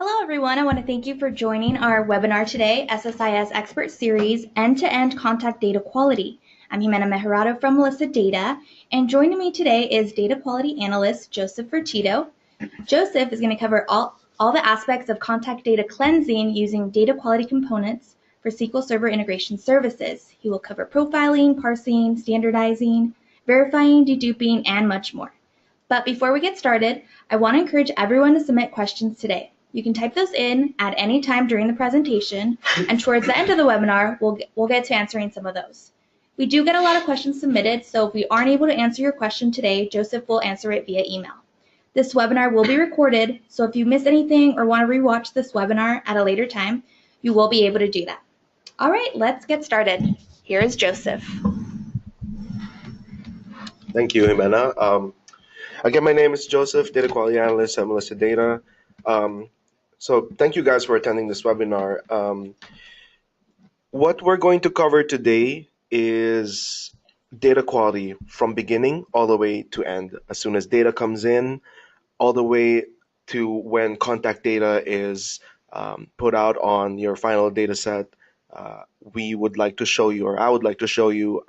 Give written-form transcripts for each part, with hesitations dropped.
Hello, everyone. I want to thank you for joining our webinar today, SSIS Expert Series, End-to-End Contact Data Quality. I'm Jimena Mejerado from Melissa Data, and joining me today is Data Quality Analyst Joseph Fertito. Joseph is going to cover all the aspects of contact data cleansing using data quality components for SQL Server integration services. He will cover profiling, parsing, standardizing, verifying, deduping, and much more. But before we get started, I want to encourage everyone to submit questions today. You can type those in at any time during the presentation, and towards the end of the webinar, we'll get to answering some of those. We do get a lot of questions submitted, so if we aren't able to answer your question today, Joseph will answer it via email. This webinar will be recorded, so if you miss anything or want to rewatch this webinar at a later time, you will be able to do that. All right, let's get started. Here is Joseph. Thank you, Jimena. Again, my name is Joseph, Data Quality Analyst at Melissa Data. So thank you guys for attending this webinar. What we're going to cover today is data quality from beginning all the way to end. As soon as data comes in, all the way to when contact data is put out on your final data set. We would like to show you, or I would like to show you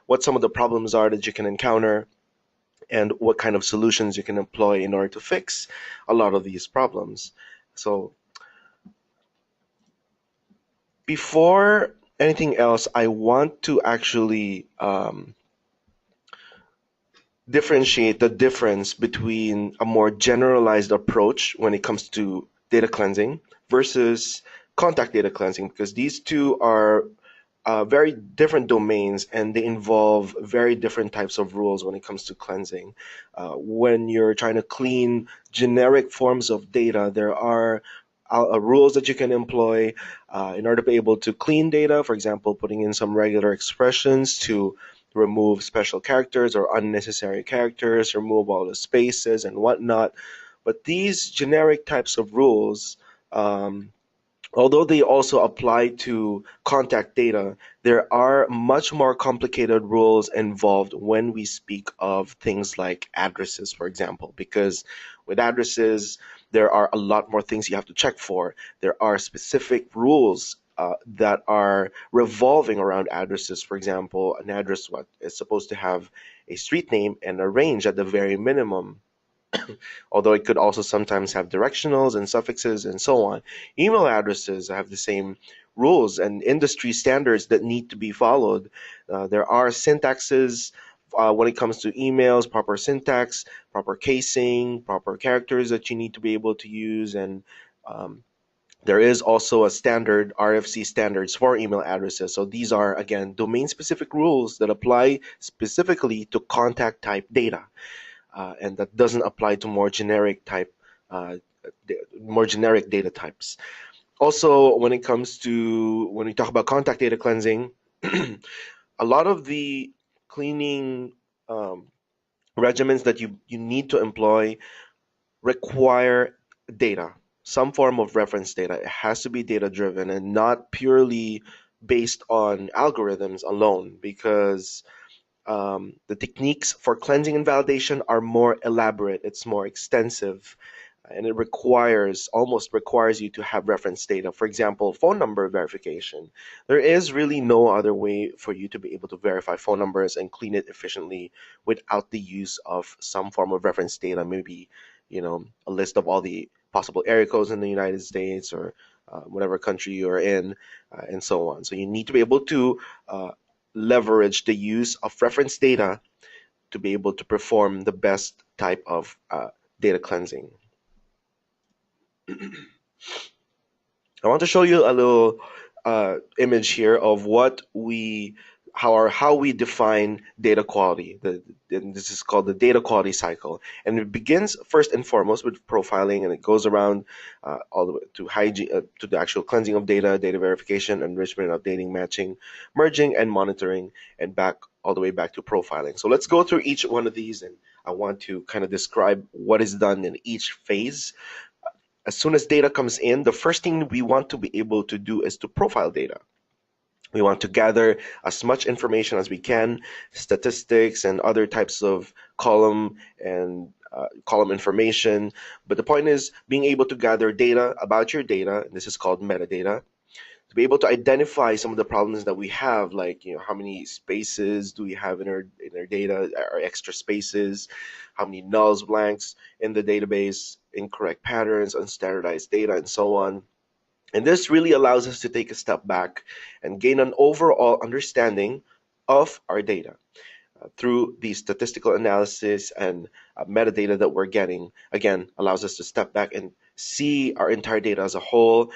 what some of the problems are that you can encounter and what kind of solutions you can employ in order to fix a lot of these problems. So before anything else, I want to actually differentiate the difference between a more generalized approach when it comes to data cleansing versus contact data cleansing, because these two are very different domains and they involve very different types of rules when it comes to cleansing. When you're trying to clean generic forms of data, there are rules that you can employ in order to be able to clean data. For example, putting in some regular expressions to remove special characters or unnecessary characters, remove all the spaces and whatnot. But these generic types of rules, although they also apply to contact data, there are much more complicated rules involved when we speak of things like addresses, for example, because with addresses, there are a lot more things you have to check for. There are specific rules that are revolving around addresses. For example, an address is supposed to have a street name and a range at the very minimum, although it could also sometimes have directionals and suffixes and so on. Email addresses have the same rules and industry standards that need to be followed. There are syntaxes when it comes to emails, proper syntax, proper casing, proper characters that you need to be able to use, and there is also a standard, RFC standards for email addresses. So these are, again, domain-specific rules that apply specifically to contact type data. And that doesn't apply to more generic data types. Also, when we talk about contact data cleansing, a lot of the cleaning regimens that you need to employ require data, some form of reference data. It has to be data driven and not purely based on algorithms alone, because the techniques for cleansing and validation are more elaborate, it's more extensive, and it almost requires you to have reference data. For example, phone number verification. There is really no other way for you to be able to verify phone numbers and clean it efficiently without the use of some form of reference data, maybe, a list of all the possible area codes in the United States or whatever country you're in, and so on. So you need to be able to leverage the use of reference data to be able to perform the best type of data cleansing. I want to show you a little image here of how we define data quality. And this is called the data quality cycle, and it begins first and foremost with profiling, and it goes around all the way to hygiene, to the actual cleansing of data, data verification, enrichment, updating, matching, merging, and monitoring, and all the way back to profiling. So let's go through each one of these, and I want to kind of describe what is done in each phase. As soon as data comes in, the first thing we want to be able to do is to profile data. We want to gather as much information as we can, statistics and other types of column and column information. But the point is being able to gather data about your data, and this is called metadata, to be able to identify some of the problems that we have, like how many spaces do we have in our data, our extra spaces, how many nulls, blanks in the database, incorrect patterns, unstandardized data, and so on. And this really allows us to take a step back and gain an overall understanding of our data through the statistical analysis and metadata that we're getting. Again, allows us to step back and see our entire data as a whole,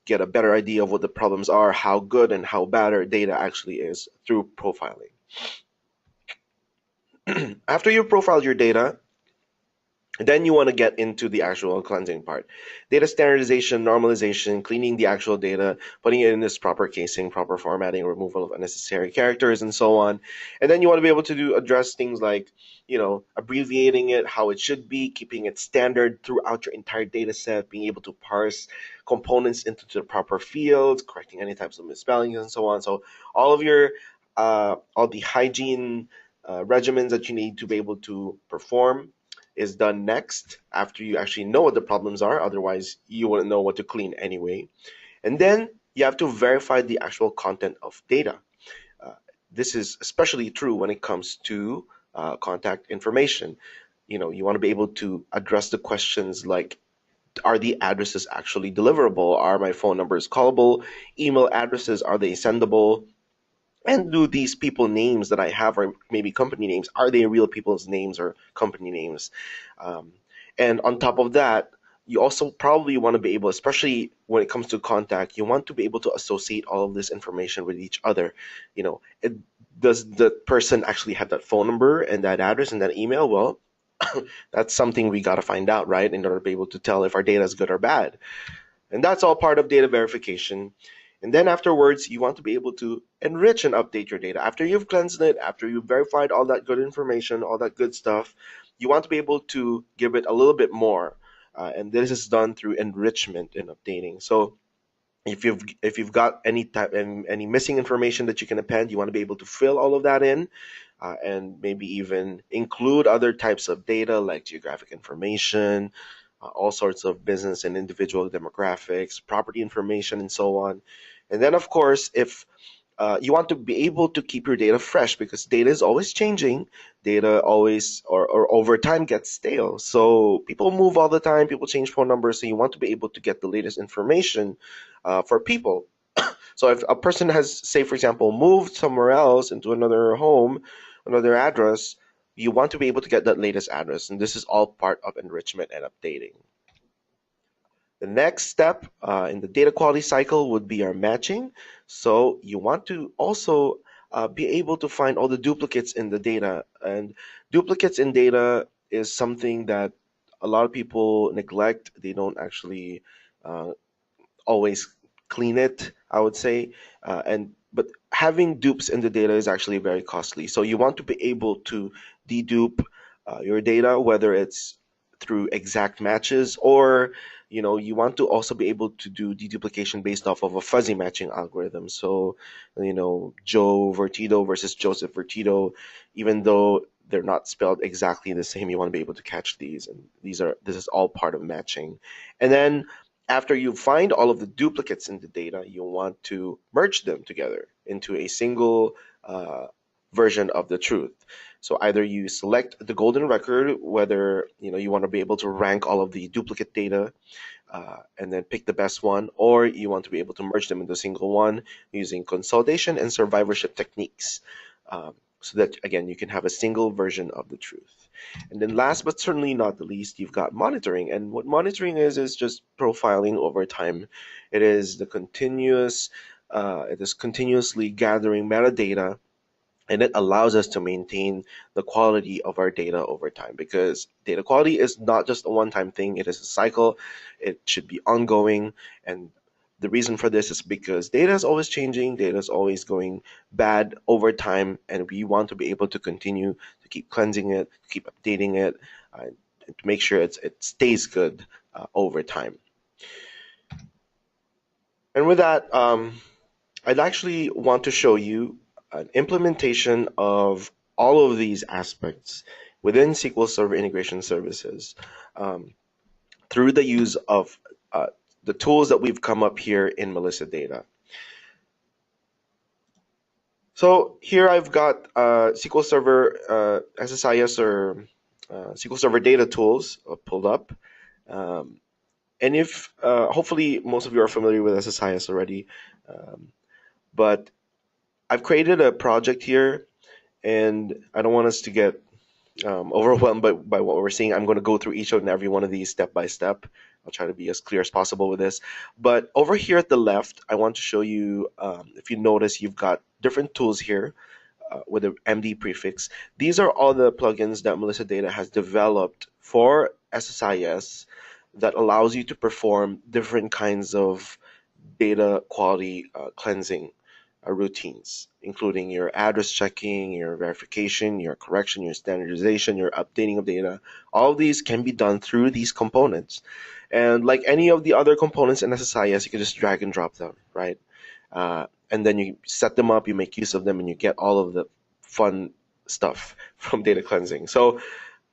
get a better idea of what the problems are, how good and how bad our data actually is through profiling. After you've profiled your data, then you want to get into the actual cleansing part. Data standardization, normalization, cleaning the actual data, putting it in its proper casing, proper formatting, removal of unnecessary characters, and so on. And then you want to be able to address things like, abbreviating it how it should be, keeping it standard throughout your entire data set, being able to parse components into the proper fields, correcting any types of misspellings, and so on. So all of your all the hygiene regimens that you need to be able to perform is done next after you actually know what the problems are. Otherwise, you wouldn't know what to clean anyway. And then you have to verify the actual content of data. Uh, this is especially true when it comes to contact information. You want to be able to address the questions like, are the addresses actually deliverable? Are my phone numbers callable? Email addresses, are they sendable? And do these people names that I have, or maybe company names, are they real people's names or company names? Um, and on top of that, you also probably want to be able, especially when it comes to contact, you want to be able to associate all of this information with each other. Does the person actually have that phone number and that address and that email? Well, that's something we got to find out, right, in order to be able to tell if our data is good or bad. And that's all part of data verification. And then afterwards, you want to be able to enrich and update your data. After you've cleansed it, after you've verified all that good information, all that good stuff, you want to be able to give it a little bit more. And this is done through enrichment and updating. So if you've got any type any missing information that you can append, you want to be able to fill all of that in, and maybe even include other types of data like geographic information, all sorts of business and individual demographics, property information, and so on. And then, of course, if you want to be able to keep your data fresh, because data is always changing. Data always, or over time, gets stale. So people move all the time. People change phone numbers. So you want to be able to get the latest information for people. So if a person has, say, for example, moved somewhere else into another home, another address, you want to be able to get that latest address. And this is all part of enrichment and updating. The next step in the data quality cycle would be our matching. So you want to also be able to find all the duplicates in the data. And duplicates in data is something that a lot of people neglect. They don't actually uh, always clean it, I would say. And but having dupes in the data is actually very costly. So you want to be able to dedupe your data, whether it's through exact matches, or you want to also be able to do deduplication based off of a fuzzy matching algorithm. So Joe Vertido versus Joseph Vertido, even though they're not spelled exactly the same, you want to be able to catch these, and this is all part of matching. And then after you find all of the duplicates in the data, you want to merge them together into a single version of the truth. So either you select the golden record, whether you want to be able to rank all of the duplicate data and then pick the best one, or you want to be able to merge them into a single one using consolidation and survivorship techniques. So that again, you can have a single version of the truth. And then last but certainly not the least, you've got monitoring. And what monitoring is just profiling over time. It is continuously gathering metadata, and it allows us to maintain the quality of our data over time, because data quality is not just a one-time thing. It is a cycle. It should be ongoing. And the reason for this is because data is always changing, data is always going bad over time, and we want to be able to continue to keep cleansing it, to keep updating it, to make sure it stays good over time. And with that, I'd actually want to show you an implementation of all of these aspects within SQL Server integration services through the use of the tools that we've come up here in Melissa Data. So here I've got SQL Server SSIS or SQL Server data tools pulled up. And if hopefully most of you are familiar with SSIS already, but I've created a project here, and I don't want us to get overwhelmed by what we're seeing. I'm going to go through each and every one of these step by step. I'll try to be as clear as possible with this. But over here at the left, I want to show you, if you notice, you've got different tools here with the MD prefix. These are all the plugins that Melissa Data has developed for SSIS that allows you to perform different kinds of data quality cleansing routines, including your address checking, your verification, your correction, your standardization, your updating of data. All of these can be done through these components. And like any of the other components in SSIS, you can just drag and drop them, right? And then you set them up, you make use of them, and you get all of the fun stuff from data cleansing. So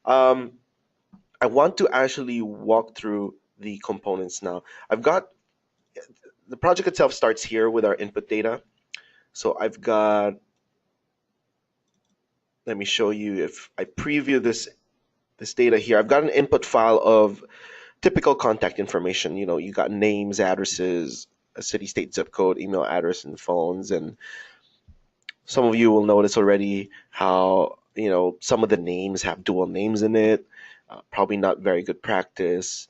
I want to actually walk through the components now. I've got the project itself starts here with our input data. So I've got, let me show you if I preview this data here. I've got an input file of typical contact information. You know, you got names, addresses, a city, state, zip code, email address, and phones. And some of you will notice already how, you know, some of the names have dual names in it. Probably not very good practice.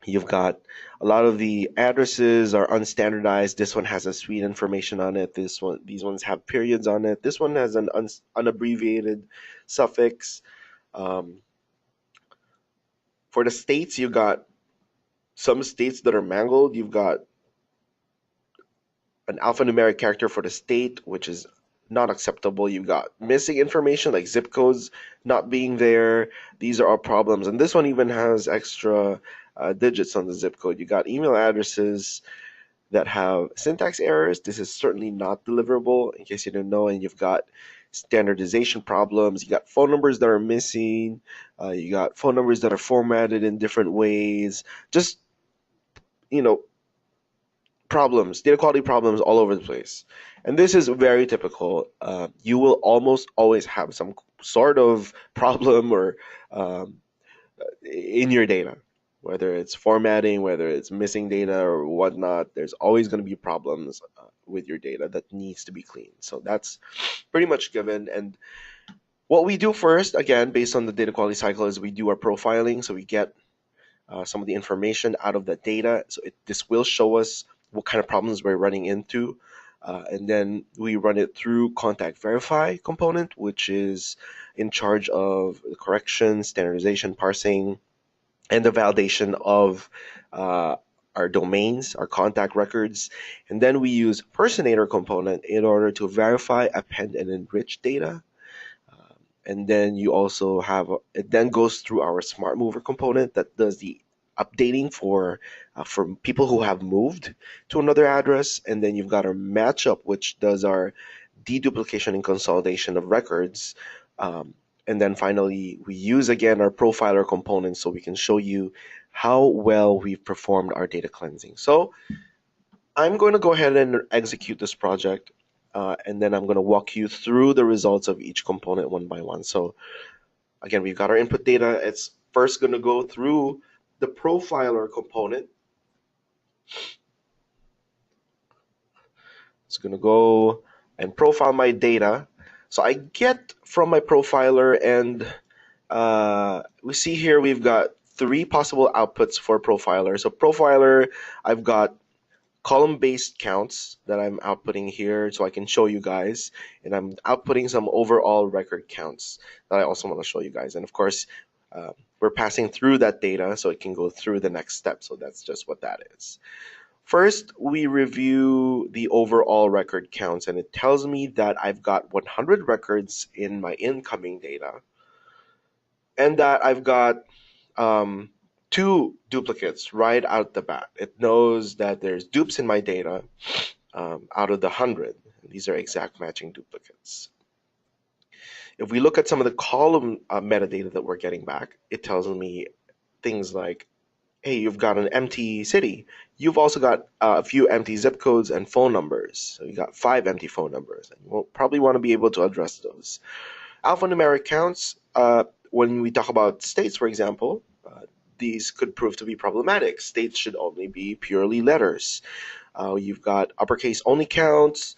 You've got a lot of the addresses are unstandardized. This one has a suite information on it. These ones have periods on it. This one has an unabbreviated suffix. For the states, you've got some states that are mangled. You've got an alphanumeric character for the state, which is not acceptable. You've got missing information like zip codes not being there. These are all problems. And this one even has extra digits on the zip code. You got email addresses that have syntax errors. This is certainly not deliverable, in case you didn't know. And you've got standardization problems. You got phone numbers that are missing. You got phone numbers that are formatted in different ways. Just, you know, problems, data quality problems all over the place. And this is very typical. You will almost always have some sort of problem or in your data, whether it's formatting, whether it's missing data or whatnot. There's always going to be problems with your data that needs to be cleaned. So that's pretty much given. And what we do first, again, based on the data quality cycle, is we do our profiling. So we get some of the information out of the data. So this will show us what kind of problems we're running into. And then we run it through contact verify component, which is in charge of the correction, standardization, parsing, and the validation of our domains, our contact records. And then we use personator component in order to verify, append, and enrich data. And then you also have, it then goes through our smart mover component that does the updating for people who have moved to another address. And then you've got our matchup, which does our deduplication and consolidation of records. And then finally, we use again our profiler component so we can show you how well we've performed our data cleansing. So I'm going to go ahead and execute this project. And then I'm going to walk you through the results of each component one by one. So again, we've got our input data. It's first going to go through the profiler component. It's going to go and profile my data. So I get from my profiler, and we see here we've got 3 possible outputs for profiler. So profiler, I've got column-based counts that I'm outputting here so I can show you guys. And I'm outputting some overall record counts that I also want to show you guys. And of course, we're passing through that data so it can go through the next step. So that's just what that is. First, we review the overall record counts, and it tells me that I've got 100 records in my incoming data, and that I've got 2 duplicates right out the bat. It knows that there's dupes in my data out of the 100. These are exact matching duplicates. If we look at some of the column metadata that we're getting back, it tells me things like, hey, you've got an empty city. You've also got a few empty zip codes and phone numbers. So you got 5 empty phone numbers. And we'll probably want to be able to address those. Alphanumeric counts, when we talk about states, for example, these could prove to be problematic. States should only be purely letters. You've got uppercase only counts.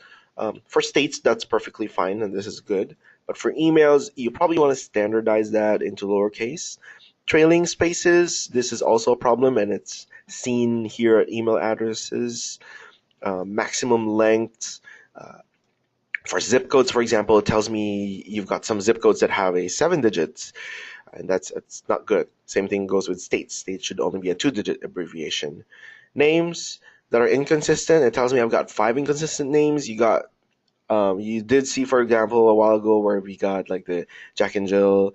For states, that's perfectly fine, and this is good. But for emails, you probably want to standardize that into lowercase. Trailing spaces, this is also a problem, and it's seen here at email addresses. Maximum lengths. For zip codes, for example, it tells me you've got some zip codes that have a 7 digits, and it's not good. Same thing goes with states. States should only be a 2-digit abbreviation. Names that are inconsistent, it tells me I've got 5 inconsistent names. You did see, for example, a while ago where we got like the Jack and Jill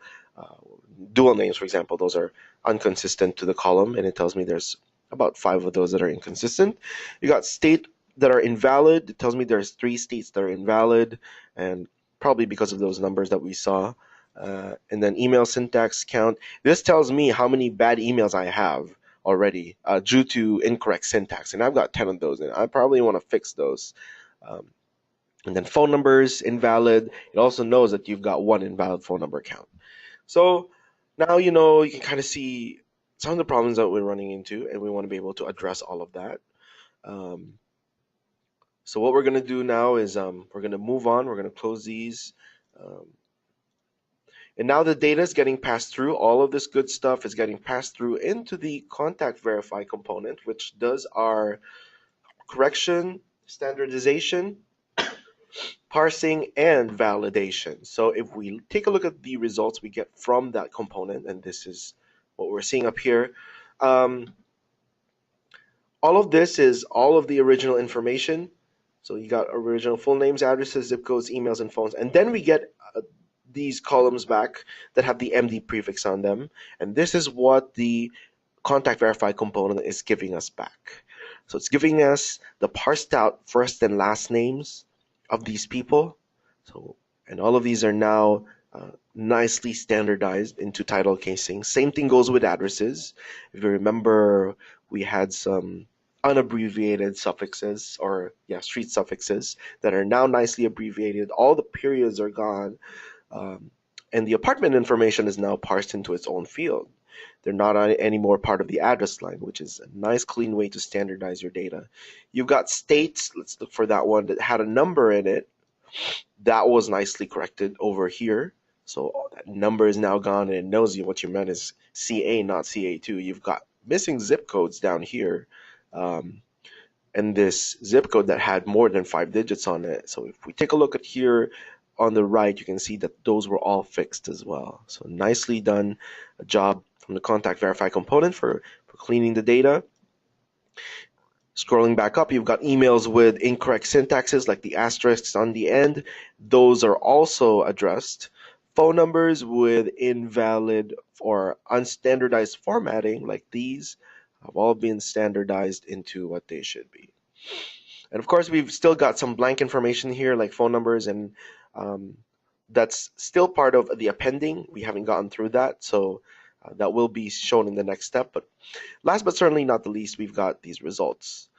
dual names, for example. Those are inconsistent to the column, and it tells me there's about 5 of those that are inconsistent. You got state that are invalid. It tells me there's 3 states that are invalid, and probably because of those numbers that we saw. And then email syntax count. This tells me how many bad emails I have already due to incorrect syntax, and I've got 10 of those, and I probably want to fix those. Um, and then phone numbers invalid. It also knows that you've got 1 invalid phone number count. So now you can kind of see some of the problems that we're running into, and we want to be able to address all of that. Um, so what we're going to do now is we're going to move on. We're going to close these. Um, and now the data is getting passed through. All of this good stuff is getting passed through into the contact verify component, which does our correction, standardization, parsing, and validation. So if we take a look at the results we get from that component, and this is what we're seeing up here, all of this is all of the original information. So you got original full names, addresses, zip codes, emails, and phones. And then we get these columns back that have the MD prefix on them. And this is what the contact verify component is giving us back. So it's giving us the parsed out first and last names of these people. And all of these are now nicely standardized into title casing. Same thing goes with addresses. If you remember, we had some unabbreviated suffixes, or street suffixes, that are now nicely abbreviated. All the periods are gone, and the apartment information is now parsed into its own field. They're not anymore part of the address line, which is a nice, clean way to standardize your data. You've got states. Let's look for that one that had a number in it. That was nicely corrected over here. So that number is now gone, and it knows you what you meant is CA, not CA2. You've got missing zip codes down here, and this zip code that had more than 5 digits on it. So if we take a look at here on the right, you can see that those were all fixed as well. So nicely done, a job from the contact verify component for cleaning the data. Scrolling back up, you've got emails with incorrect syntaxes like the asterisks on the end. Those are also addressed. Phone numbers with invalid or unstandardized formatting like these have all been standardized into what they should be. And of course, we've still got some blank information here like phone numbers, and that's still part of the appending. We haven't gotten through that, so that will be shown in the next step. But last but certainly not the least, we've got these results.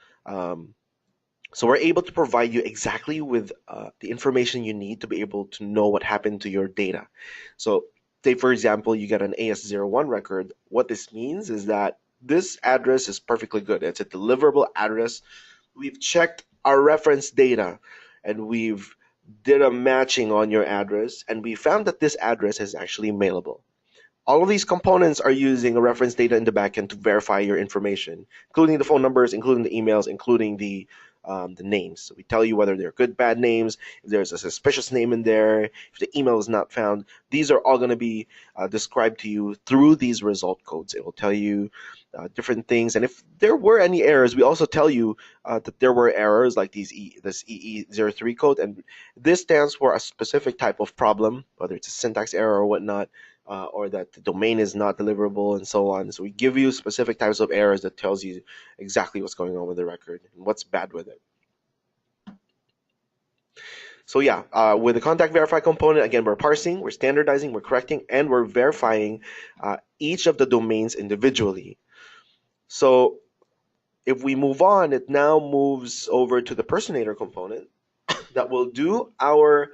So we're able to provide you exactly with the information you need to be able to know what happened to your data. So say, for example, you get an AS01 record. What this means is that this address is perfectly good. It's a deliverable address. We've checked our reference data, and we've did a matching on your address, and we found that this address is actually mailable. All of these components are using a reference data in the backend to verify your information, including the phone numbers, including the emails, including the names. So we tell you whether they're good, bad names, if there's a suspicious name in there, if the email is not found. These are all going to be described to you through these result codes. It will tell you different things. And if there were any errors, we also tell you that there were errors like this EE03 code. And this stands for a specific type of problem, whether it's a syntax error or whatnot, or that the domain is not deliverable and so on. So we give you specific types of errors that tells you exactly what's going on with the record and what's bad with it. So yeah, with the contact verify component, again, we're parsing, we're standardizing, we're correcting, and we're verifying each of the domains individually. So if we move on, it now moves over to the personator component that will do our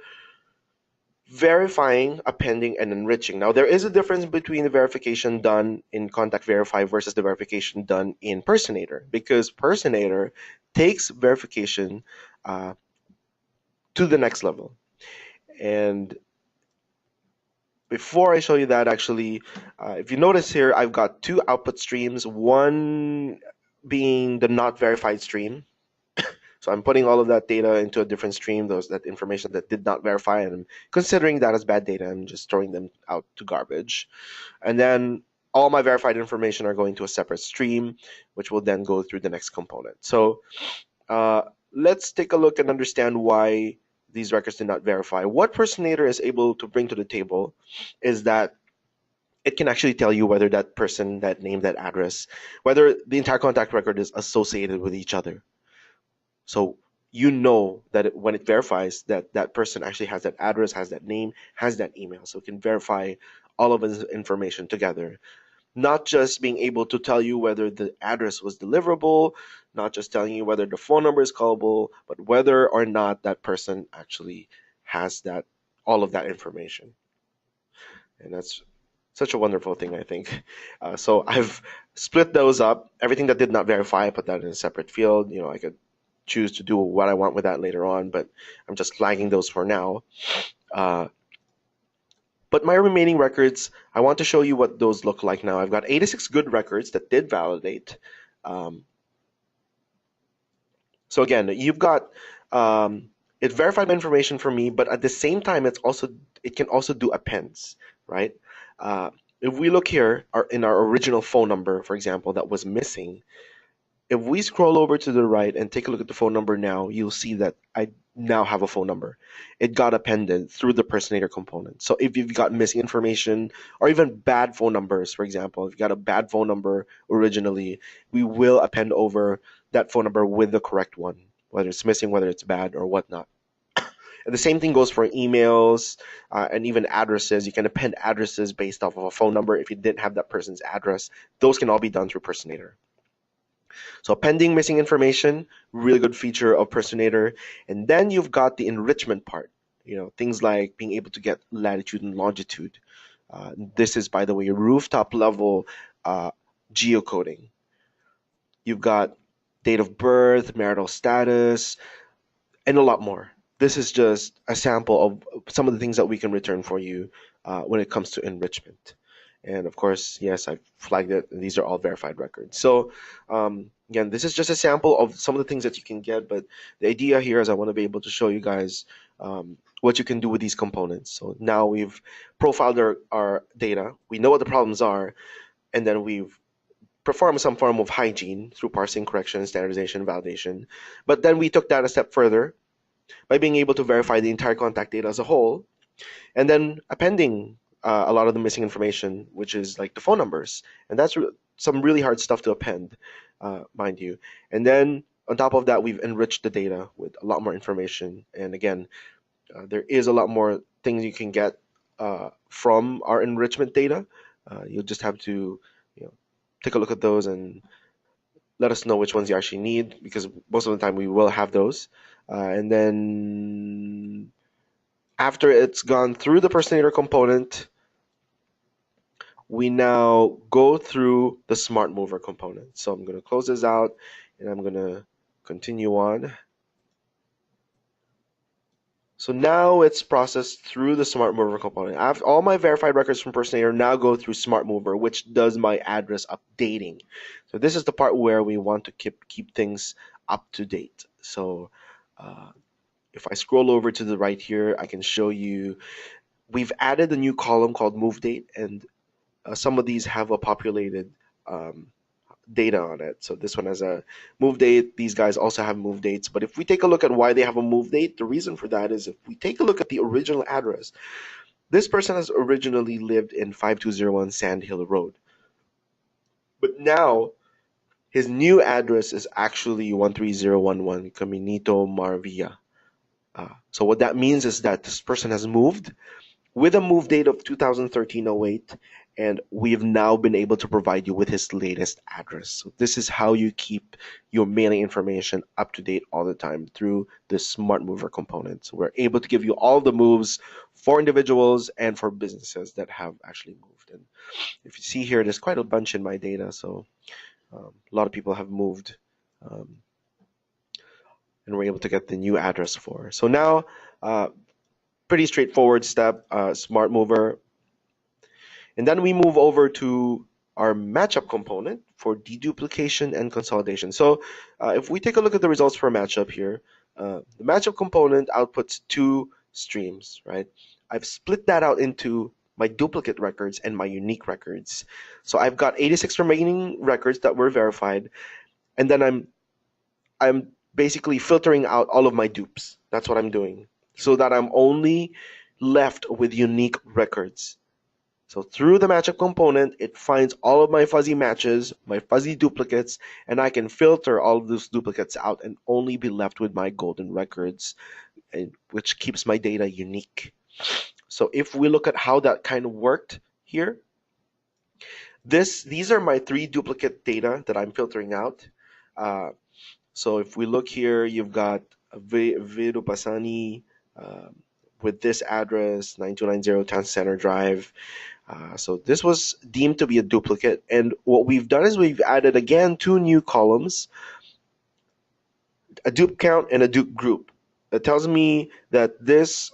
verifying, appending, and enriching. Now, there is a difference between the verification done in Contact Verify versus the verification done in Personator, because Personator takes verification uh, to the next level. And before I show you that, actually, if you notice here, I've got two output streams, one being the not verified stream. So I'm putting all of that data into a different stream, that information that did not verify, and I'm considering that as bad data and just throwing them out to garbage. And then all my verified information are going to a separate stream, which will then go through the next component. So uh, let's take a look and understand why these records did not verify. What Personator is able to bring to the table is that it can actually tell you whether that person, that name, that address, whether the entire contact record is associated with each other. So you know that when it verifies that that person actually has that address, has that name, has that email. So it can verify all of his information together. Not just being able to tell you whether the address was deliverable, not just telling you whether the phone number is callable, but whether or not that person actually has that all of that information. And that's such a wonderful thing, I think. So I've split those up. Everything that did not verify, I put that in a separate field. I could choose to do what I want with that later on, but I'm just flagging those for now. Uh, but my remaining records, I want to show you what those look like now. I've got 86 good records that did validate. Um, so again, you've got it verified my information for me, but at the same time, it can also do appends, right? Uh, if we look here in our original phone number, for example, that was missing, if we scroll over to the right and take a look at the phone number now, you'll see that I now have a phone number. It got appended through the personator component. So if you've got missing information or even bad phone numbers, for example, if you got a bad phone number originally, we will append over that phone number with the correct one, whether it's missing, whether it's bad, or whatnot. And the same thing goes for emails and even addresses. You can append addresses based off of a phone number if you didn't have that person's address. Those can all be done through Personator. So pending missing information, really good feature of Personator. And then you've got the enrichment part. Things like being able to get latitude and longitude. This is, by the way, rooftop level geocoding. You've got date of birth, marital status, and a lot more. This is just a sample of some of the things that we can return for you when it comes to enrichment. And of course, yes, I've flagged it. These are all verified records. So again, this is just a sample of some of the things that you can get. But the idea here is I want to be able to show you guys what you can do with these components. So now we've profiled our data. We know what the problems are. And then we've performed some form of hygiene through parsing, correction, standardization, validation. But then we took that a step further by being able to verify the entire contact data as a whole, and then appending a lot of the missing information, which is like the phone numbers. And that's some really hard stuff to append, mind you. And then on top of that, we've enriched the data with a lot more information. And again, there is a lot more things you can get from our enrichment data. You'll just have to take a look at those and let us know which ones you actually need, because most of the time we will have those. And then after it's gone through the personator component, we now go through the smart mover component. So I'm going to close this out and I'm going to continue on. So now it's processed through the smart mover component. All my verified records from personator now go through smart mover, which does my address updating. So this is the part where we want to keep things up to date. So if I scroll over to the right here, I can show you we've added a new column called move date, and some of these have a populated data on it. So this one has a move date. These guys also have move dates. But if we take a look at why they have a move date, the reason for that is if we take a look at the original address, this person has originally lived in 5201 Sand Hill Road. But now his new address is actually 13011 Caminito Marvilla. So what that means is that this person has moved with a move date of 2013-08, and we've now been able to provide you with his latest address. So this is how you keep your mailing information up to date all the time through the Smart Mover component. So we're able to give you all the moves for individuals and for businesses that have actually moved. And if you see here, there's quite a bunch in my data, so a lot of people have moved, um, and we're able to get the new address for. So now, pretty straightforward step, Smart Mover. And then we move over to our matchup component for deduplication and consolidation. So if we take a look at the results for a matchup here, the matchup component outputs two streams, right? I've split that out into my duplicate records and my unique records. So I've got 86 remaining records that were verified, and then I'm basically filtering out all of my dupes. That's what I'm doing, so that I'm only left with unique records. So through the matchup component, it finds all of my fuzzy matches, my fuzzy duplicates, and I can filter all of those duplicates out and only be left with my golden records, which keeps my data unique. So if we look at how that kind of worked here, these are my three duplicate data that I'm filtering out. So if we look here, you've got Vidupasani with this address, 9290 Town Center Drive. So this was deemed to be a duplicate. And what we've done is we've added, again, two new columns, a dupe count and a dupe group. It tells me that this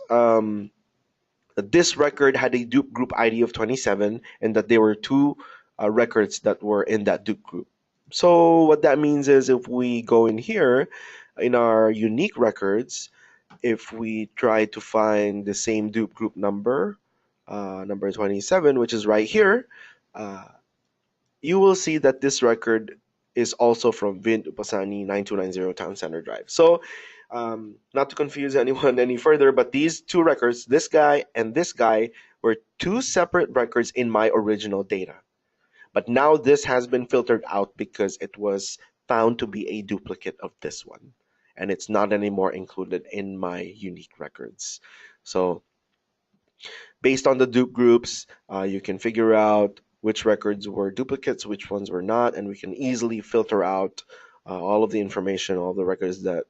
record had a dupe group ID of 27 and that there were two records that were in that dupe group. So what that means is if we go in here in our unique records, if we try to find the same dupe group number, number 27, which is right here, you will see that this record is also from Vint Upasani 9290 Town Center Drive. So not to confuse anyone any further, but these two records, this guy and this guy, were two separate records in my original data. But now this has been filtered out because it was found to be a duplicate of this one. And it's not anymore included in my unique records. So based on the dupe groups, you can figure out which records were duplicates, which ones were not, and we can easily filter out all of the information, all the records that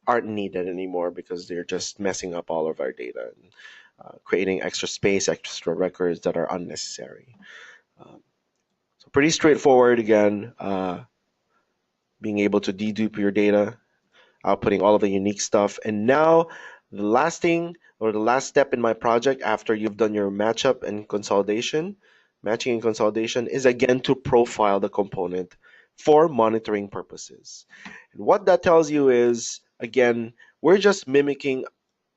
aren't needed anymore because they're just messing up all of our data and creating extra space, extra records that are unnecessary. So pretty straightforward again, being able to dedupe your data, outputting all of the unique stuff. And now the last thing or the last step in my project after you've done your matchup and consolidation, matching and consolidation, is again to profile the component for monitoring purposes. And what that tells you is, again, we're just mimicking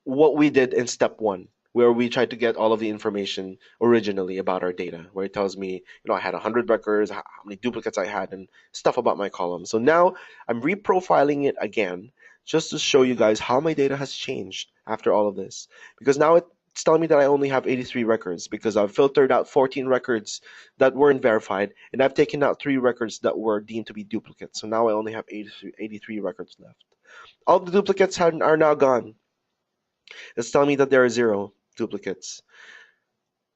what we did in step one, where we tried to get all of the information originally about our data, where it tells me, I had 100 records, how many duplicates I had, and stuff about my column. So now I'm reprofiling it again just to show you guys how my data has changed after all of this. Because now it's telling me that I only have 83 records because I've filtered out 14 records that weren't verified, and I've taken out 3 records that were deemed to be duplicates. So now I only have 83 records left. All the duplicates are now gone. It's telling me that there are 0 duplicates.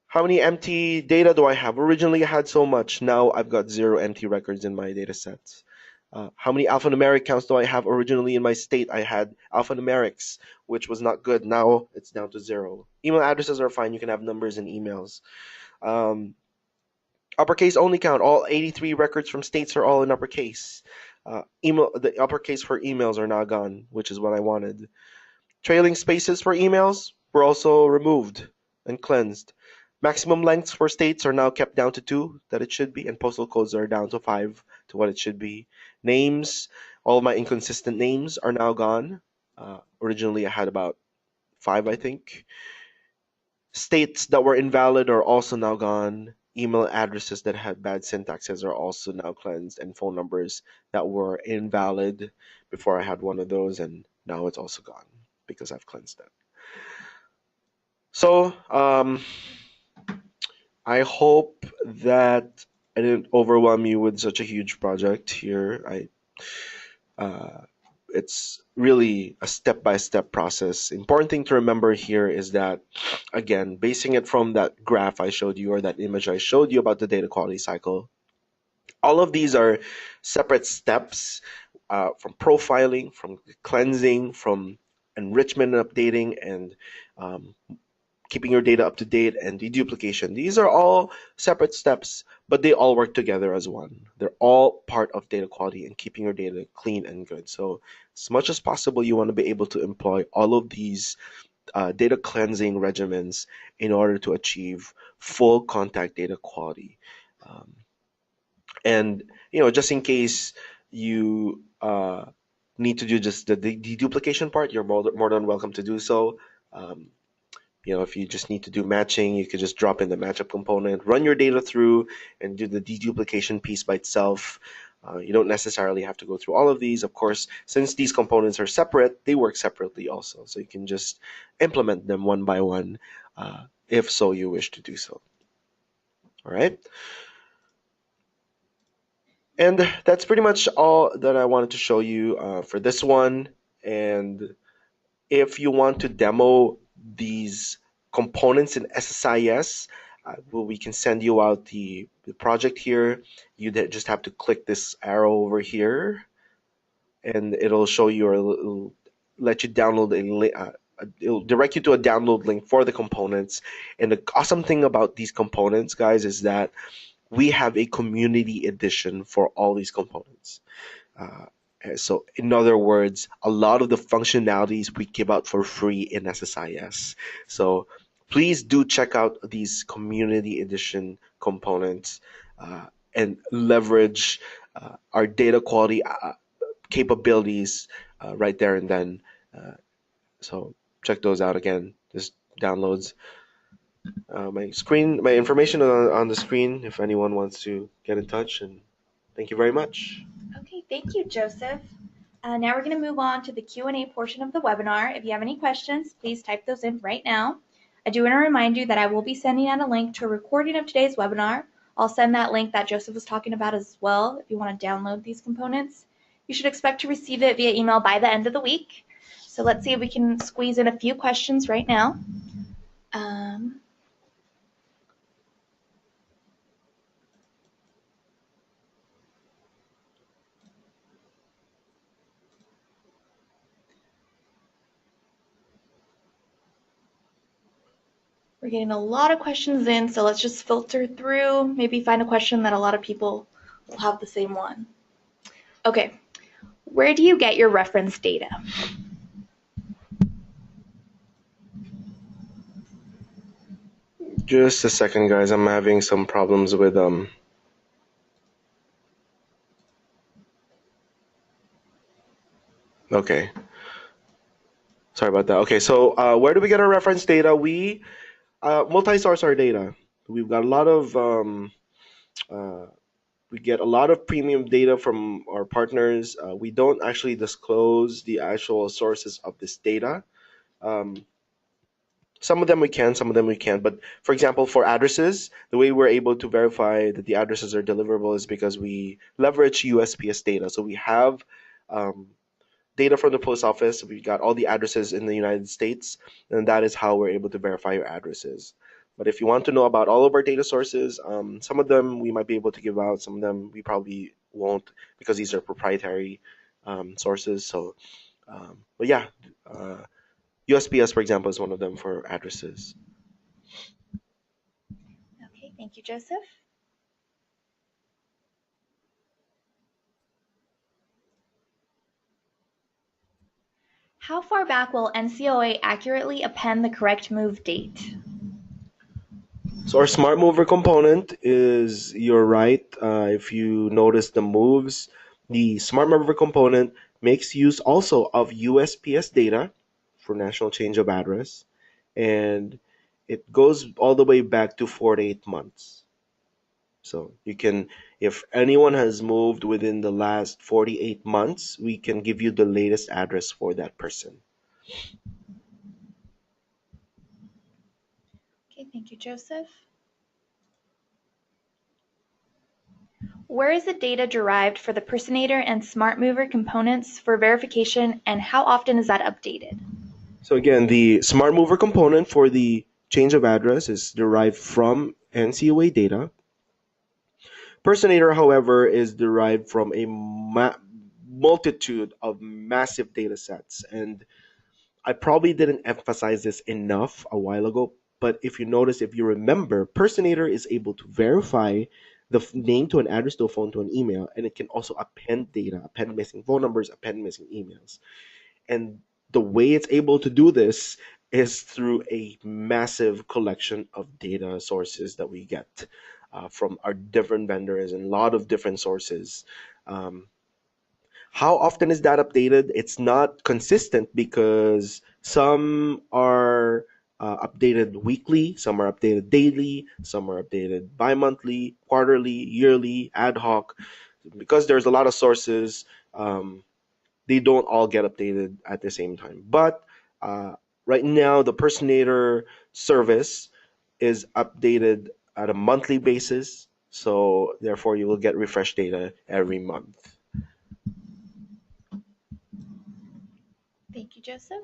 How many empty data do I have? Originally I had so much. Now I've got 0 empty records in my data sets. How many alphanumeric counts do I have? Originally in my state I had alphanumerics, which was not good. Now it's down to 0. Email addresses are fine. You can have numbers and emails. Uppercase only count. All 83 records from states are all in uppercase. The uppercase for emails are now gone, which is what I wanted. Trailing spaces for emails were also removed and cleansed. Maximum lengths for states are now kept down to 2, that it should be, and postal codes are down to 5, to what it should be. Names, all of my inconsistent names are now gone. Originally I had about 5, I think. States that were invalid are also now gone. Email addresses that had bad syntaxes are also now cleansed, and phone numbers that were invalid before I had one of those, and now it's also gone because I've cleansed it. So I hope that I didn't overwhelm you with such a huge project here. it's really a step-by-step process. Important thing to remember here is that, again, basing it from that graph I showed you or that image I showed you about the data quality cycle, all of these are separate steps, from profiling, from cleansing, from enrichment and updating, and um, keeping your data up to date, and deduplication. These are all separate steps, but they all work together as one. They're all part of data quality and keeping your data clean and good. So, as much as possible, you want to be able to employ all of these data cleansing regimens in order to achieve full contact data quality. Um, and just in case you need to do just the deduplication part, you're more than welcome to do so. Um, if you just need to do matching, you could just drop in the matchup component, run your data through, and do the deduplication piece by itself. You don't necessarily have to go through all of these. Of course, since these components are separate, they work separately also. So you can just implement them one by one, if so you wish to do so. All right. And that's pretty much all that I wanted to show you for this one. And if you want to demo these components in SSIS, well, we can send you out the project here. You just have to click this arrow over here, and it'll show you or it'll let you download it'll direct you to a download link for the components. And the awesome thing about these components, guys, is that we have a community edition for all these components. Uh, so, in other words, a lot of the functionalities we give out for free in SSIS. So, please do check out these community edition components and leverage our data quality capabilities right there and then. Uh, so, check those out again. Just downloads. My information on the screen if anyone wants to get in touch. And thank you very much. Okay, thank you, Joseph. Now we're going to move on to the Q&A portion of the webinar. If you have any questions, please type those in right now. I do want to remind you that I will be sending out a link to a recording of today's webinar. I'll send that link that Joseph was talking about as well if you want to download these components. You should expect to receive it via email by the end of the week. So let's see if we can squeeze in a few questions right now. We're getting a lot of questions in, so let's just filter through, maybe find a question that a lot of people will have the same one. Okay, where do you get your reference data? Just a second, guys. I'm having some problems with Okay, sorry about that. Okay, so where do we get our reference data? We multi-source our data. We've got a lot of uh, we get a lot of premium data from our partners. We don't actually disclose the actual sources of this data. Um, some of them we can, some of them we can't. But for example, for addresses, the way we're able to verify that the addresses are deliverable is because we leverage USPS data. So we have um, data from the post office. We've got all the addresses in the United States, and that is how we're able to verify your addresses. But if you want to know about all of our data sources, some of them we might be able to give out, some of them we probably won't because these are proprietary sources. So, but yeah, USPS, for example, is one of them for addresses. Okay, thank you, Joseph. How far back will NCOA accurately append the correct move date? So our smart mover component is, you're right. If you notice the moves, the smart mover component makes use also of USPS data for national change of address, and it goes all the way back to 48 months. So you can, if anyone has moved within the last 48 months, we can give you the latest address for that person. Okay, thank you, Joseph. Where is the data derived for the personator and smart mover components for verification, and how often is that updated? So again, the smart mover component for the change of address is derived from NCOA data. Personator, however, is derived from a multitude of massive data sets. And I probably didn't emphasize this enough a while ago, but if you notice, if you remember, Personator is able to verify the name to an address to a phone to an email, and it can also append data, append missing phone numbers, append missing emails. And the way it's able to do this is through a massive collection of data sources that we get from our different vendors and a lot of different sources. Um, how often is that updated? It's not consistent because some are updated weekly, some are updated daily, some are updated bi-monthly, quarterly, yearly, ad hoc. Because there's a lot of sources, they don't all get updated at the same time. But uh, right now, the Personator service is updated at a monthly basis. So therefore, you will get refresh data every month. Thank you, Joseph.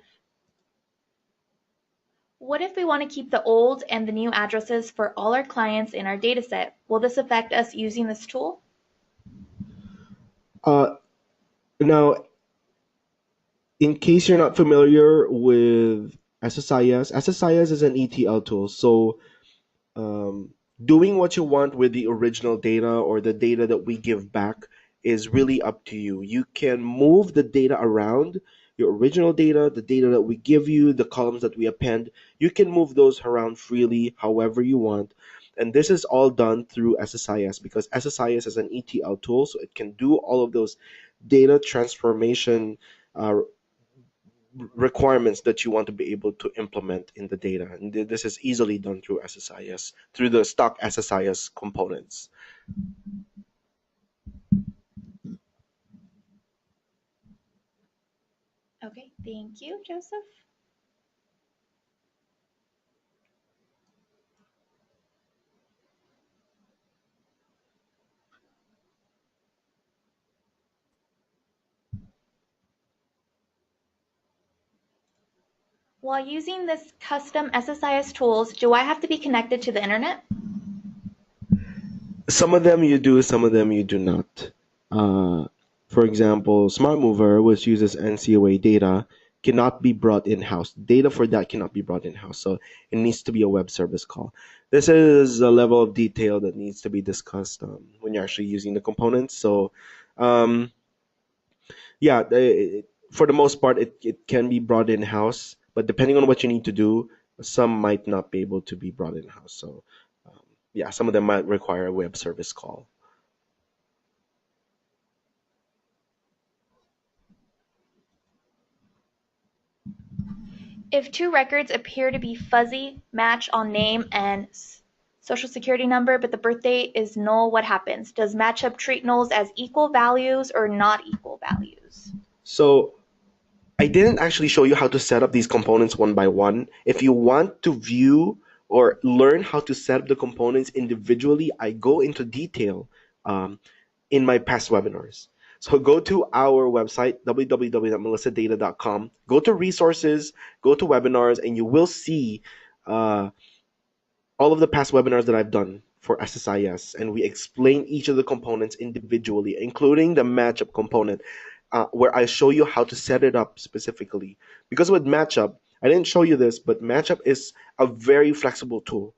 What if we want to keep the old and the new addresses for all our clients in our dataset? Will this affect us using this tool? Uh, Now, in case you're not familiar with SSIS, SSIS is an ETL tool. So doing what you want with the original data or the data that we give back is really up to you. You can move the data around, your original data, the data that we give you, the columns that we append. You can move those around freely however you want. And this is all done through SSIS because SSIS is an ETL tool, so it can do all of those data transformation uh, requirements that you want to be able to implement in the data. And this is easily done through SSIS, through the stock SSIS components. Okay, thank you, Joseph. While using this custom SSIS tools, do I have to be connected to the internet? Some of them you do, some of them you do not. Uh, for example, Smart Mover, which uses NCOA data, cannot be brought in house. Data for that cannot be brought in house. So it needs to be a web service call. This is a level of detail that needs to be discussed when you're actually using the components. So, um, yeah, for the most part, it can be brought in house, but depending on what you need to do, some might not be able to be brought in house. So, um, yeah, some of them might require a web service call. If two records appear to be fuzzy, match on name and social security number, but the birthday is null, what happens? Does matchup treat nulls as equal values or not equal values? So I didn't actually show you how to set up these components one by one. If you want to view or learn how to set up the components individually, I go into detail um, in my past webinars. So go to our website, www.melissadata.com, go to resources, go to webinars, and you will see uh, all of the past webinars that I've done for SSIS, and we explain each of the components individually, including the matchup component, where I show you how to set it up specifically. Because with matchup, I didn't show you this, but matchup is a very flexible tool.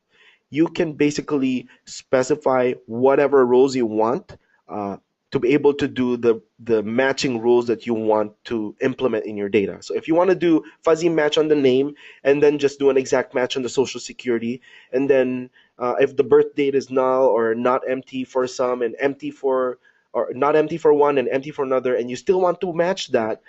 You can basically specify whatever rules you want uh, to be able to do the matching rules that you want to implement in your data. So if you want to do fuzzy match on the name and then just do an exact match on the social security, and then if the birth date is null or not empty for some and empty for or not empty for one and empty for another, and you still want to match that,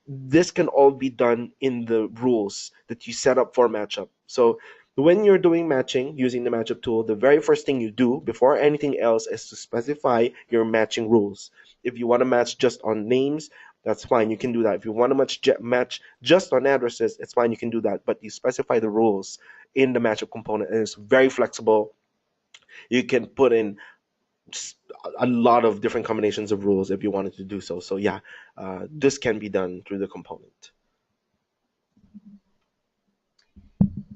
this can all be done in the rules that you set up for matchup. So when you're doing matching using the matchup tool, the very first thing you do before anything else is to specify your matching rules. If you want to match just on names, that's fine. You can do that. If you want to match just on addresses, it's fine. You can do that. But you specify the rules in the matchup component, and it's very flexible. You can put in a lot of different combinations of rules if you wanted to do so. So yeah, this can be done through the component.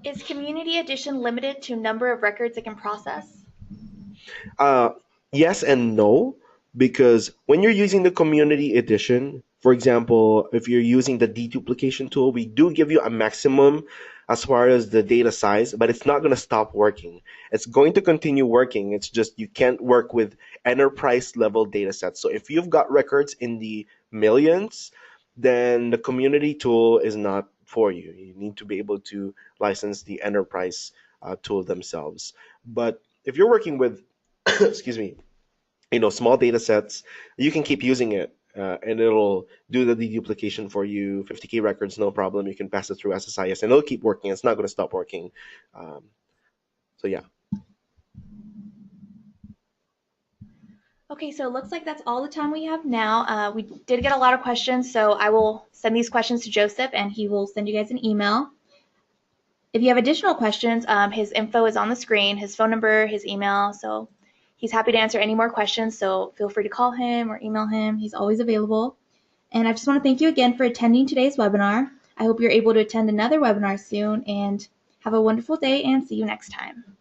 Is Community Edition limited to number of records it can process? Uh, yes and no, because when you're using the community edition, for example, if you're using the deduplication tool, we do give you a maximum as far as the data size, but it's not going to stop working. It's going to continue working. It's just you can't work with enterprise level data sets. So if you've got records in the millions, then the community tool is not for you. You need to be able to license the enterprise tool themselves. But if you're working with excuse me, small data sets, you can keep using it, and it'll do the deduplication for you. 50K records, no problem. You can pass it through SSIS, and it'll keep working. It's not going to stop working. Um, so yeah. Okay, so it looks like that's all the time we have now. We did get a lot of questions, so I will send these questions to Joseph and he will send you guys an email. If you have additional questions, his info is on the screen, his phone number, his email, so he's happy to answer any more questions, so feel free to call him or email him. He's always available. And I just want to thank you again for attending today's webinar. I hope you're able to attend another webinar soon and have a wonderful day and see you next time.